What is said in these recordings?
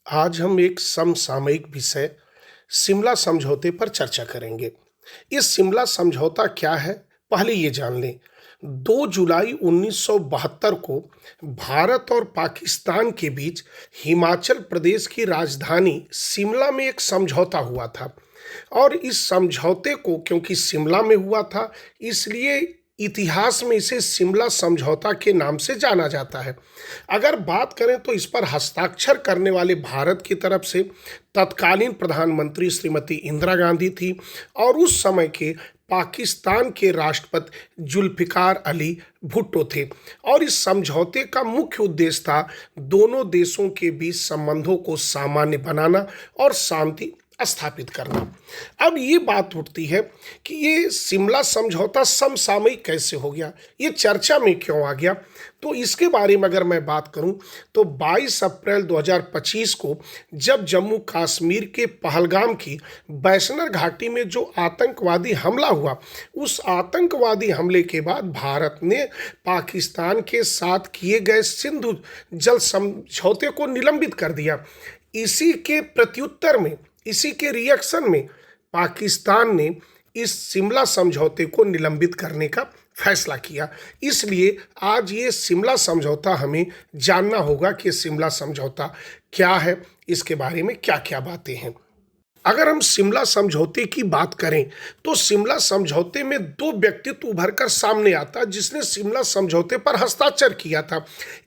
आज हम एक समसामयिक विषय शिमला समझौते पर चर्चा करेंगे। ये शिमला समझौता क्या है, पहले ये जान लें। 2 जुलाई 1972 को भारत और पाकिस्तान के बीच हिमाचल प्रदेश की राजधानी शिमला में एक समझौता हुआ था। और इस समझौते को क्योंकि शिमला में हुआ था, इसलिए इतिहास में इसे शिमला समझौता के नाम से जाना जाता है। अगर बात करें तो इस पर हस्ताक्षर करने वाले भारत की तरफ से तत्कालीन प्रधानमंत्री श्रीमती इंदिरा गांधी थी और उस समय के पाकिस्तान के राष्ट्रपति जुल्फ़िकार अली भुट्टो थे। और इस समझौते का मुख्य उद्देश्य था दोनों देशों के बीच संबंधों को सामान्य बनाना और शांति स्थापित करना। अब ये बात उठती है कि ये शिमला समझौता समसामयिक कैसे हो गया, ये चर्चा में क्यों आ गया। तो इसके बारे में अगर मैं बात करूं तो 22 अप्रैल 2025 को जब जम्मू कश्मीर के पहलगाम की बैसनर घाटी में जो आतंकवादी हमला हुआ, उस आतंकवादी हमले के बाद भारत ने पाकिस्तान के साथ किए गए सिंधु जल समझौते को निलंबित कर दिया। इसी के प्रत्युत्तर में, इसी के रिएक्शन में पाकिस्तान ने इस शिमला समझौते को निलंबित करने का फैसला किया। इसलिए आज ये शिमला समझौता हमें जानना होगा कि शिमला समझौता क्या है, इसके बारे में क्या क्या बातें हैं। अगर हम शिमला समझौते की बात करें तो शिमला समझौते में 2 व्यक्तित्व उभर कर सामने आता जिसने शिमला समझौते पर हस्ताक्षर किया था।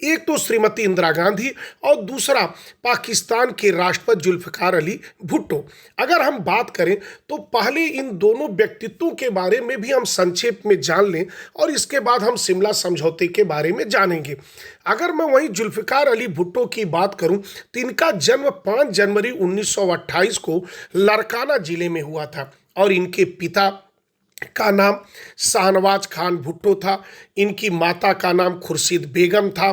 एक तो श्रीमती इंदिरा गांधी और दूसरा पाकिस्तान के राष्ट्रपति जुल्फ़िकार अली भुट्टो। अगर हम बात करें तो पहले इन दोनों व्यक्तित्वों के बारे में भी हम संक्षेप में जान लें और इसके बाद हम शिमला समझौते के बारे में जानेंगे। अगर मैं वहीं जुल्फ़िकार अली भुट्टो की बात करूं तो इनका जन्म 5 जनवरी 1928 को लारकाना जिले में हुआ था और इनके पिता का नाम शाहनवाज खान भुट्टो था। इनकी माता का नाम खुर्शीद बेगम था।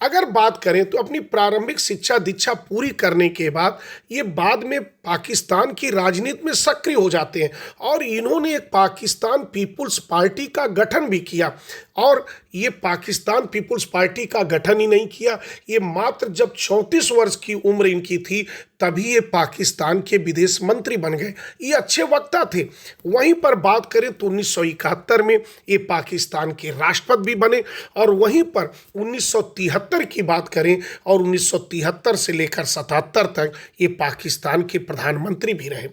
अगर बात करें तो अपनी प्रारंभिक शिक्षा दीक्षा पूरी करने के बाद ये बाद में पाकिस्तान की राजनीति में सक्रिय हो जाते हैं और इन्होंने एक पाकिस्तान पीपुल्स पार्टी का गठन भी किया। और ये पाकिस्तान पीपुल्स पार्टी का गठन ही नहीं किया, ये मात्र जब 34 वर्ष की उम्र इनकी थी तभी ये पाकिस्तान के विदेश मंत्री बन गए। ये अच्छे वक्ता थे। वहीं पर बात करें तो 1971 में ये पाकिस्तान के राष्ट्रपति भी बने और वहीं पर 1973 की बात करें और 1973 से लेकर 77 तक ये पाकिस्तान के प्रधानमंत्री भी रहे।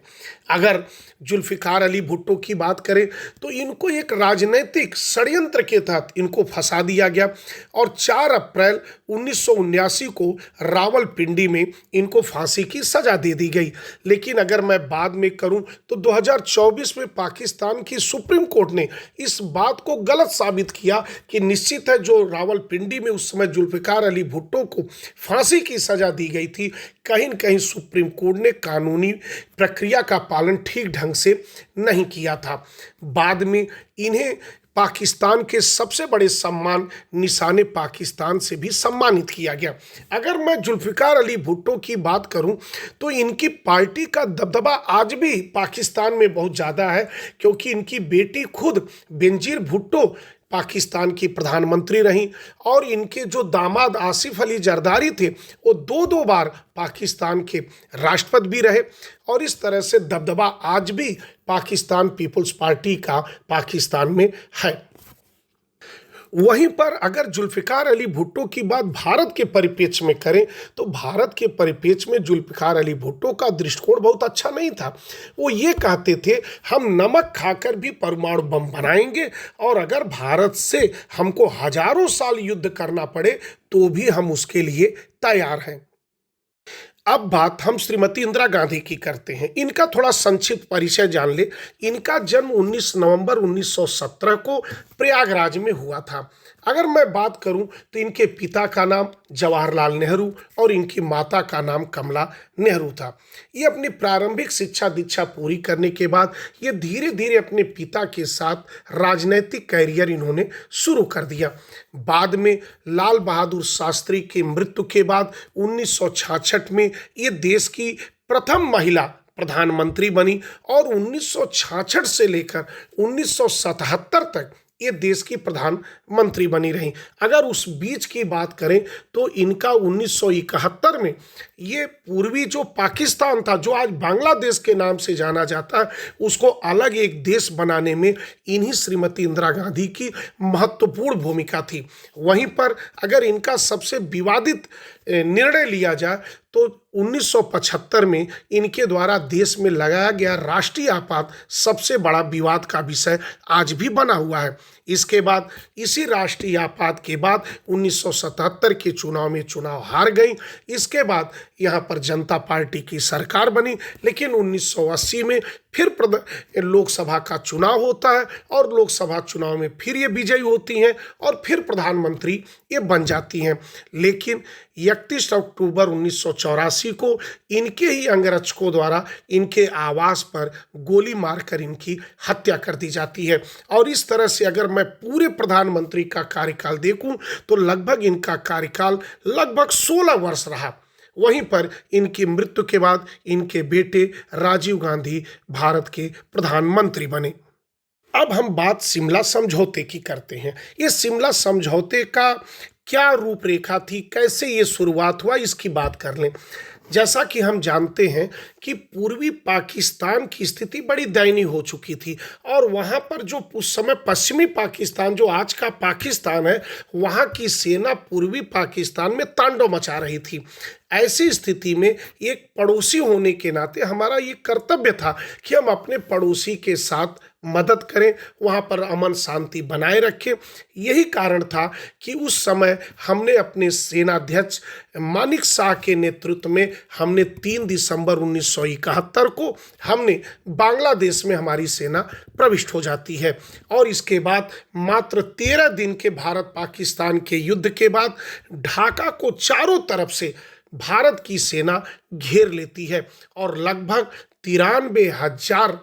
अगर जुल्फ़िकार अली भुट्टो की बात करें तो इनको एक राजनीतिक षड्यंत्र के तहत इनको फंसा दिया गया और 4 अप्रैल 1979 को रावलपिंडी में इनको फांसी की सज़ा दे दी गई। लेकिन अगर मैं बाद में करूं तो 2024 में पाकिस्तान की सुप्रीम कोर्ट ने इस बात को गलत साबित किया कि निश्चित है जो रावलपिंडी में उस समय जुल्फ़िकार अली भुट्टो को फांसी की सज़ा दी गई थी, कहीं न कहीं सुप्रीम कोर्ट ने कानूनी प्रक्रिया का पालन ठीक ढंग से नहीं किया था। बाद में इन्हें पाकिस्तान के सबसे बड़े सम्मान निशाने पाकिस्तान से भी सम्मानित किया गया। अगर मैं जुल्फ़िकार अली भुट्टो की बात करूं तो इनकी पार्टी का दबदबा आज भी पाकिस्तान में बहुत ज़्यादा है, क्योंकि इनकी बेटी खुद बेनज़ीर भुट्टो पाकिस्तान की प्रधानमंत्री रहीं और इनके जो दामाद आसिफ अली जरदारी थे वो 2 बार पाकिस्तान के राष्ट्रपति भी रहे। और इस तरह से दबदबा आज भी पाकिस्तान पीपुल्स पार्टी का पाकिस्तान में है। वहीं पर अगर जुल्फ़िकार अली भुट्टो की बात भारत के परिप्रेक्ष्य में करें तो भारत के परिप्रेक्ष्य में जुल्फ़िकार अली भुट्टो का दृष्टिकोण बहुत अच्छा नहीं था। वो ये कहते थे हम नमक खाकर भी परमाणु बम बनाएंगे और अगर भारत से हमको हजारों साल युद्ध करना पड़े तो भी हम उसके लिए तैयार हैं। अब बात हम श्रीमती इंदिरा गांधी की करते हैं। इनका थोड़ा संक्षिप्त परिचय जान ले। इनका जन्म 19 नवंबर 1917 को प्रयागराज में हुआ था। अगर मैं बात करूं तो इनके पिता का नाम जवाहरलाल नेहरू और इनकी माता का नाम कमला नेहरू था। ये अपनी प्रारंभिक शिक्षा दीक्षा पूरी करने के बाद ये धीरे धीरे अपने पिता के साथ राजनैतिक कैरियर इन्होंने शुरू कर दिया। बाद में लाल बहादुर शास्त्री की मृत्यु के बाद 1966 में ये देश की प्रथम महिला प्रधानमंत्री बनी और 1966 से लेकर 1977 तक ये देश की प्रधानमंत्री बनी रही। अगर उस बीच की बात करें तो इनका 1971 में ये पूर्वी जो पाकिस्तान था, जो आज बांग्लादेश के नाम से जाना जाता है, उसको अलग एक देश बनाने में इन्हीं श्रीमती इंदिरा गांधी की महत्वपूर्ण भूमिका थी। वहीं पर अगर इनका सबसे विवादित निर्णय लिया जाए तो 1975 में इनके द्वारा देश में लगाया गया राष्ट्रीय आपात सबसे बड़ा विवाद का विषय आज भी बना हुआ है। इसके बाद इसी राष्ट्रीय आपात के बाद 1977 के चुनाव में चुनाव हार गई। इसके बाद यहाँ पर जनता पार्टी की सरकार बनी, लेकिन 1980 में फिर लोकसभा का चुनाव होता है और लोकसभा चुनाव में फिर ये विजयी होती हैं और फिर प्रधानमंत्री ये बन जाती हैं। लेकिन 31 अक्टूबर 1984 को इनके ही अंगरक्षकों द्वारा इनके आवास पर गोली मारकर इनकी हत्या कर दी जाती है। और इस तरह से अगर मैं पूरे प्रधानमंत्री का कार्यकाल देखूं तो लगभग इनका कार्यकाल लगभग 16 वर्ष रहा। वहीं पर इनकी मृत्यु के बाद इनके बेटे राजीव गांधी भारत के प्रधानमंत्री बने। अब हम बात शिमला समझौते की करते हैं। ये शिमला समझौते का क्या रूपरेखा थी, कैसे ये शुरुआत हुआ, इसकी बात कर लें। जैसा कि हम जानते हैं कि पूर्वी पाकिस्तान की स्थिति बड़ी दयनीय हो चुकी थी और वहाँ पर जो उस समय पश्चिमी पाकिस्तान, जो आज का पाकिस्तान है, वहाँ की सेना पूर्वी पाकिस्तान में तांडव मचा रही थी। ऐसी स्थिति में एक पड़ोसी होने के नाते हमारा ये कर्तव्य था कि हम अपने पड़ोसी के साथ मदद करें, वहाँ पर अमन शांति बनाए रखें। यही कारण था कि उस समय हमने अपने सेनाध्यक्ष मानिक शाह के नेतृत्व में हमने 3 दिसंबर 1971 को हमने बांग्लादेश में हमारी सेना प्रविष्ट हो जाती है। और इसके बाद मात्र 13 दिन के भारत पाकिस्तान के युद्ध के बाद ढाका को चारों तरफ से भारत की सेना घेर लेती है और लगभग 93,000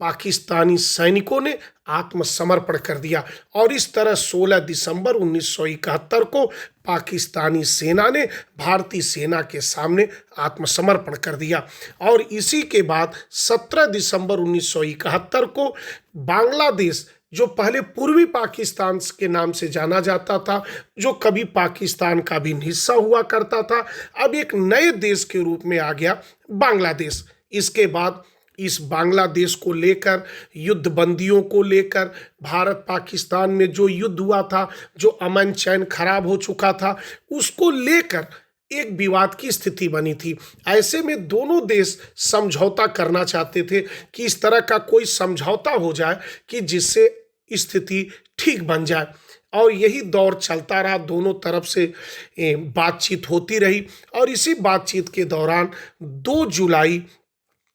पाकिस्तानी सैनिकों ने आत्मसमर्पण कर दिया। और इस तरह 16 दिसंबर 1971 को पाकिस्तानी सेना ने भारतीय सेना के सामने आत्मसमर्पण कर दिया। और इसी के बाद 17 दिसंबर 1971 को बांग्लादेश, जो पहले पूर्वी पाकिस्तान के नाम से जाना जाता था, जो कभी पाकिस्तान का भी हिस्सा हुआ करता था, अब एक नए देश के रूप में आ गया बांग्लादेश। इसके बाद इस बांग्लादेश को लेकर, युद्ध बंदियों को लेकर, भारत पाकिस्तान में जो युद्ध हुआ था, जो अमन चैन खराब हो चुका था, उसको लेकर एक विवाद की स्थिति बनी थी। ऐसे में दोनों देश समझौता करना चाहते थे कि इस तरह का कोई समझौता हो जाए कि जिससे स्थिति ठीक बन जाए। और यही दौर चलता रहा, दोनों तरफ से बातचीत होती रही। और इसी बातचीत के दौरान 2 जुलाई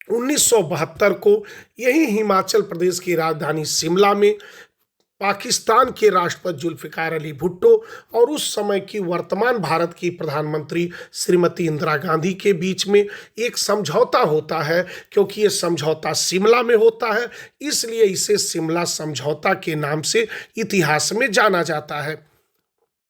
1972 को यही हिमाचल प्रदेश की राजधानी शिमला में पाकिस्तान के राष्ट्रपति जुल्फ़िकार अली भुट्टो और उस समय की वर्तमान भारत की प्रधानमंत्री श्रीमती इंदिरा गांधी के बीच में एक समझौता होता है। क्योंकि ये समझौता शिमला में होता है, इसलिए इसे शिमला समझौता के नाम से इतिहास में जाना जाता है।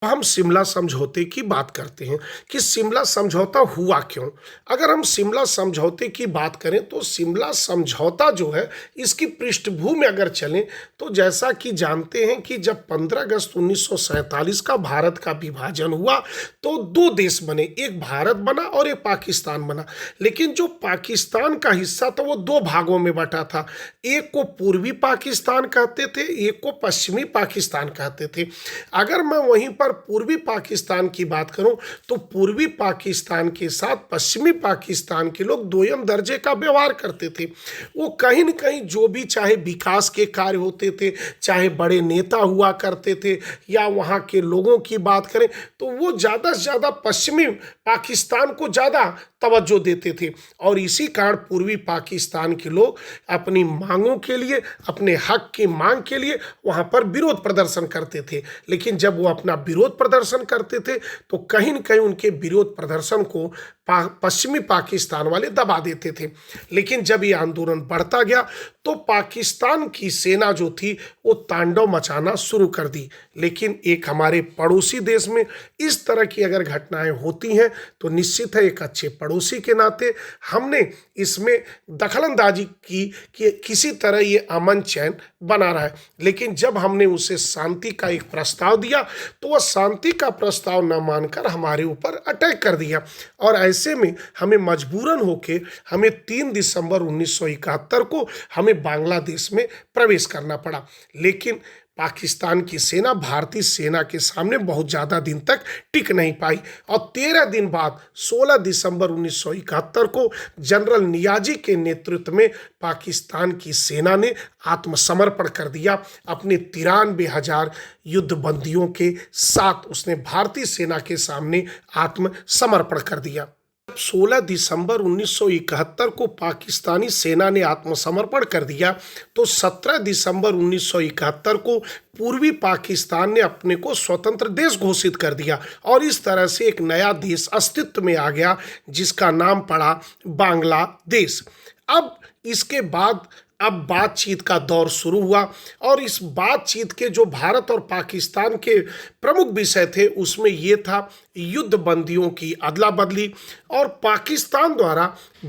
हम शिमला समझौते की बात करते हैं कि शिमला समझौता हुआ क्यों। अगर हम शिमला समझौते की बात करें तो शिमला समझौता जो है, इसकी पृष्ठभूमि में अगर चलें तो जैसा कि जानते हैं कि जब 15 अगस्त 1947 का भारत का विभाजन हुआ तो 2 देश बने, एक भारत बना और एक पाकिस्तान बना। लेकिन जो पाकिस्तान का हिस्सा था वो 2 भागों में बटा था, एक को पूर्वी पाकिस्तान कहते थे, एक को पश्चिमी पाकिस्तान कहते थे। अगर मैं वहीं पर पूर्वी पाकिस्तान की बात करूं तो पूर्वी पाकिस्तान के साथ पश्चिमी पाकिस्तान के लोग दोयम दर्जे का व्यवहार करते थे। वो कहीं न कहीं जो भी चाहे विकास के कार्य होते थे, चाहे बड़े नेता हुआ करते थे, या वहाँ के लोगों की बात करें तो वो ज़्यादा से ज़्यादा पश्चिमी पाकिस्तान को ज़्यादा तवज्जो देते थे। और इसी कारण पूर्वी पाकिस्तान के लोग अपनी मांगों के लिए, अपने हक की मांग के लिए वहाँ पर विरोध प्रदर्शन करते थे। लेकिन जब वो अपना विरोध विरोध प्रदर्शन करते थे तो कहीं न कहीं उनके विरोध प्रदर्शन को पश्चिमी पाकिस्तान वाले दबा देते थे। लेकिन जब ये आंदोलन बढ़ता गया तो पाकिस्तान की सेना जो थी वो तांडव मचाना शुरू कर दी। लेकिन एक हमारे पड़ोसी देश में इस तरह की अगर घटनाएं होती हैं तो निश्चित है एक अच्छे पड़ोसी के नाते हमने इसमें दखलंदाजी की कि किसी तरह ये अमन चैन बना रहा है। लेकिन जब हमने उसे शांति का एक प्रस्ताव दिया तो वह शांति का प्रस्ताव न मानकर हमारे ऊपर अटैक कर दिया और ऐसे में हमें मजबूरन होके हमें 3 दिसंबर 1971 को हमें बांग्लादेश में प्रवेश करना पड़ा। लेकिन पाकिस्तान की सेना भारतीय सेना के सामने बहुत ज़्यादा दिन तक टिक नहीं पाई और 13 दिन बाद 16 दिसंबर 1971 को जनरल नियाजी के नेतृत्व में पाकिस्तान की सेना ने आत्मसमर्पण कर दिया। अपने 93,000 युद्धबंदियों के साथ उसने भारतीय सेना के सामने आत्मसमर्पण कर दिया। 16 दिसंबर 1971 को पाकिस्तानी सेना ने आत्मसमर्पण कर दिया तो 17 दिसंबर 1971 को पूर्वी पाकिस्तान ने अपने को स्वतंत्र देश घोषित कर दिया और इस तरह से एक नया देश अस्तित्व में आ गया जिसका नाम पड़ा बांग्लादेश। अब इसके बाद अब बातचीत का दौर शुरू हुआ और इस बातचीत के जो भारत और पाकिस्तान के प्रमुख विषय थे उसमें ये था युद्ध बंदियों की अदला बदली और पाकिस्तान द्वारा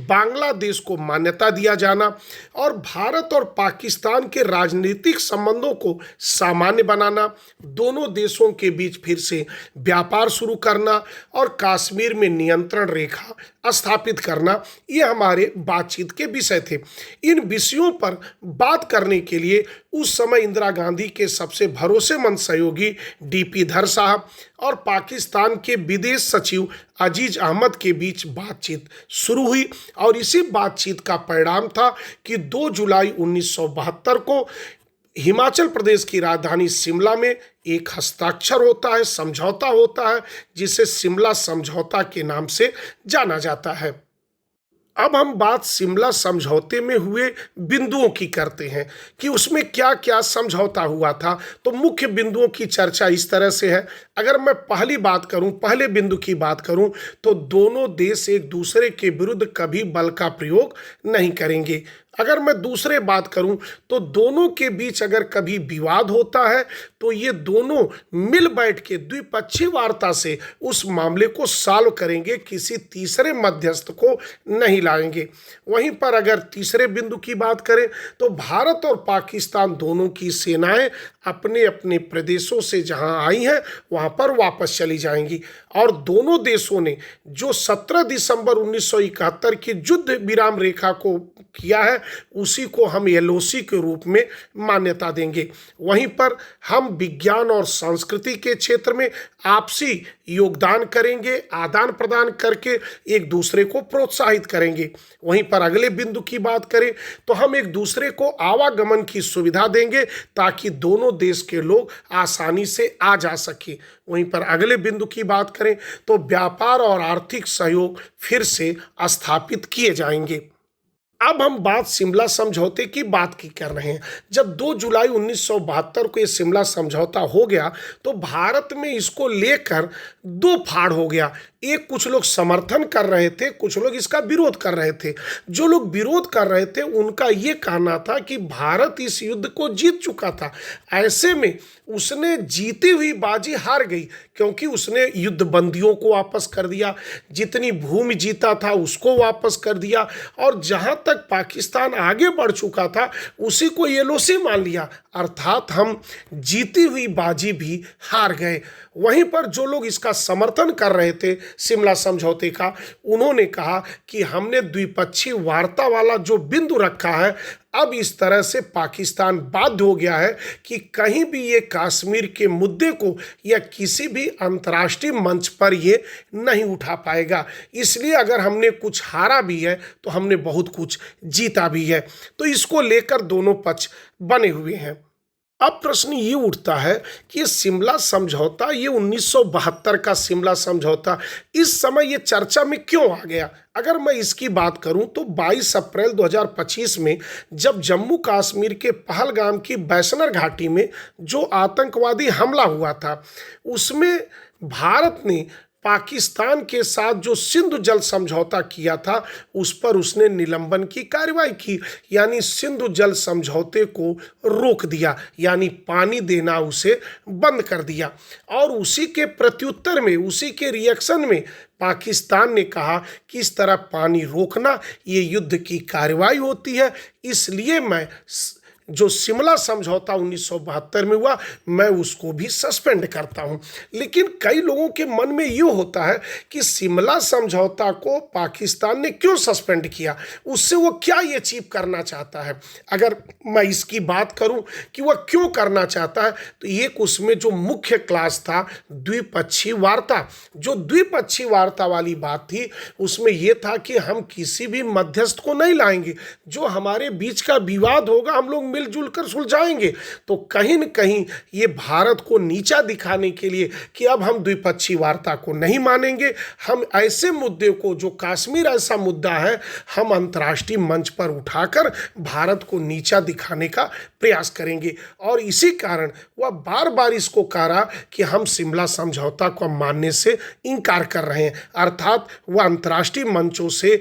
बांग्लादेश को मान्यता दिया जाना और भारत और पाकिस्तान के राजनीतिक संबंधों को सामान्य बनाना, दोनों देशों के बीच फिर से व्यापार शुरू करना और कश्मीर में नियंत्रण रेखा स्थापित करना, ये हमारे बातचीत के विषय थे। इन विषयों पर बात करने के लिए उस समय इंदिरा गांधी के सबसे भरोसेमंद सहयोगी डीपी धर साहब और पाकिस्तान के विदेश सचिव अजीज अहमद के बीच बातचीत शुरू हुई और इसी बातचीत का परिणाम था कि 2 जुलाई 1972 को हिमाचल प्रदेश की राजधानी शिमला में एक हस्ताक्षर होता है, समझौता होता है जिसे शिमला समझौता के नाम से जाना जाता है। अब हम बात शिमला समझौते में हुए बिंदुओं की करते हैं कि उसमें क्या क्या समझौता हुआ था। तो मुख्य बिंदुओं की चर्चा इस तरह से है। अगर मैं पहले बिंदु की बात करूं तो दोनों देश एक दूसरे के विरुद्ध कभी बल का प्रयोग नहीं करेंगे। अगर मैं दूसरे बात करूं तो दोनों के बीच अगर कभी विवाद होता है तो ये दोनों मिल बैठ के द्विपक्षीय वार्ता से उस मामले को सॉल्व करेंगे, किसी तीसरे मध्यस्थ को नहीं लाएंगे। वहीं पर अगर तीसरे बिंदु की बात करें तो भारत और पाकिस्तान दोनों की सेनाएं अपने अपने प्रदेशों से जहां आई हैं वहां पर वापस चली जाएंगी और दोनों देशों ने जो 17 दिसंबर 1971 की युद्ध विराम रेखा को किया है उसी को हम एलओसी के रूप में मान्यता देंगे। वहीं पर हम विज्ञान और संस्कृति के क्षेत्र में आपसी योगदान करेंगे, आदान प्रदान करके एक दूसरे को प्रोत्साहित करेंगे। वहीं पर अगले बिंदु की बात करें तो हम एक दूसरे को आवागमन की सुविधा देंगे ताकि दोनों देश के लोग आसानी से आ जा सके। वहीं पर अगले बिंदु की बात करें तो व्यापार और आर्थिक सहयोग फिर से स्थापित किए जाएंगे। अब हम बात शिमला समझौते की बात की कर रहे हैं। जब 2 जुलाई 1972 को ये शिमला समझौता हो गया तो भारत में इसको लेकर 2 फाड़ हो गया। एक कुछ लोग समर्थन कर रहे थे, कुछ लोग इसका विरोध कर रहे थे। जो लोग विरोध कर रहे थे उनका ये कहना था कि भारत इस युद्ध को जीत चुका था, ऐसे में उसने जीती हुई बाजी हार गई क्योंकि उसने युद्ध बंदियों को वापस कर दिया, जितनी भूमि जीता था उसको वापस कर दिया और जहां तक पाकिस्तान आगे बढ़ चुका था उसी को एलओसी मान लिया, अर्थात हम जीती हुई बाजी भी हार गए। वहीं पर जो लोग इसका समर्थन कर रहे थे शिमला समझौते का, उन्होंने कहा कि हमने द्विपक्षीय वार्ता वाला जो बिंदु रखा है, अब इस तरह से पाकिस्तान बाध्य हो गया है कि कहीं भी ये कश्मीर के मुद्दे को या किसी भी अंतर्राष्ट्रीय मंच पर ये नहीं उठा पाएगा। इसलिए अगर हमने कुछ हारा भी है तो हमने बहुत कुछ जीता भी है। तो इसको लेकर दोनों पक्ष बने हुए हैं। अब प्रश्न ये उठता है कि ये शिमला समझौता, ये 1972 का शिमला समझौता इस समय ये चर्चा में क्यों आ गया? अगर मैं इसकी बात करूं तो 22 अप्रैल 2025 में जब जम्मू कश्मीर के पहलगाम की बैसनर घाटी में जो आतंकवादी हमला हुआ था, उसमें भारत ने पाकिस्तान के साथ जो सिंधु जल समझौता किया था उस पर उसने निलंबन की कार्रवाई की, यानी सिंधु जल समझौते को रोक दिया, यानी पानी देना उसे बंद कर दिया। और उसी के प्रत्युत्तर में, उसी के रिएक्शन में पाकिस्तान ने कहा कि इस तरह पानी रोकना ये युद्ध की कार्रवाई होती है, इसलिए मैं जो शिमला समझौता 1972 में हुआ मैं उसको भी सस्पेंड करता हूं। लेकिन कई लोगों के मन में ये होता है कि शिमला समझौता को पाकिस्तान ने क्यों सस्पेंड किया, उससे वो क्या ये अचीव करना चाहता है। अगर मैं इसकी बात करूं कि वह क्यों करना चाहता है तो एक उसमें जो मुख्य क्लास था द्विपक्षीय वार्ता, जो द्विपक्षीय वार्ता वाली बात थी उसमें यह था कि हम किसी भी मध्यस्थ को नहीं लाएंगे, जो हमारे बीच का विवाद होगा हम लोग मिलजुल कर सुलझाएंगे। तो कहीं न कहीं ये भारत को नीचा दिखाने के लिए कि अब हम द्विपक्षीय वार्ता को नहीं मानेंगे, हम ऐसे मुद्दे को, जो कश्मीर ऐसा मुद्दा है, हम अंतर्राष्ट्रीय मंच पर उठाकर भारत को नीचा दिखाने का प्रयास करेंगे। और इसी कारण वह बार बार इसको कह रहा कि हम शिमला समझौता को मानने से इनकार कर रहे हैं, अर्थात वह अंतर्राष्ट्रीय मंचों से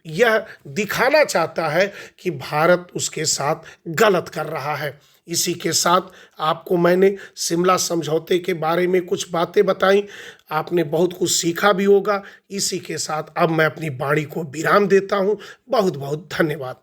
यह दिखाना चाहता है कि भारत उसके साथ गलत कर रहा है। इसी के साथ आपको मैंने शिमला समझौते के बारे में कुछ बातें बताई, आपने बहुत कुछ सीखा भी होगा। इसी के साथ अब मैं अपनी वाणी को विराम देता हूँ। बहुत बहुत धन्यवाद।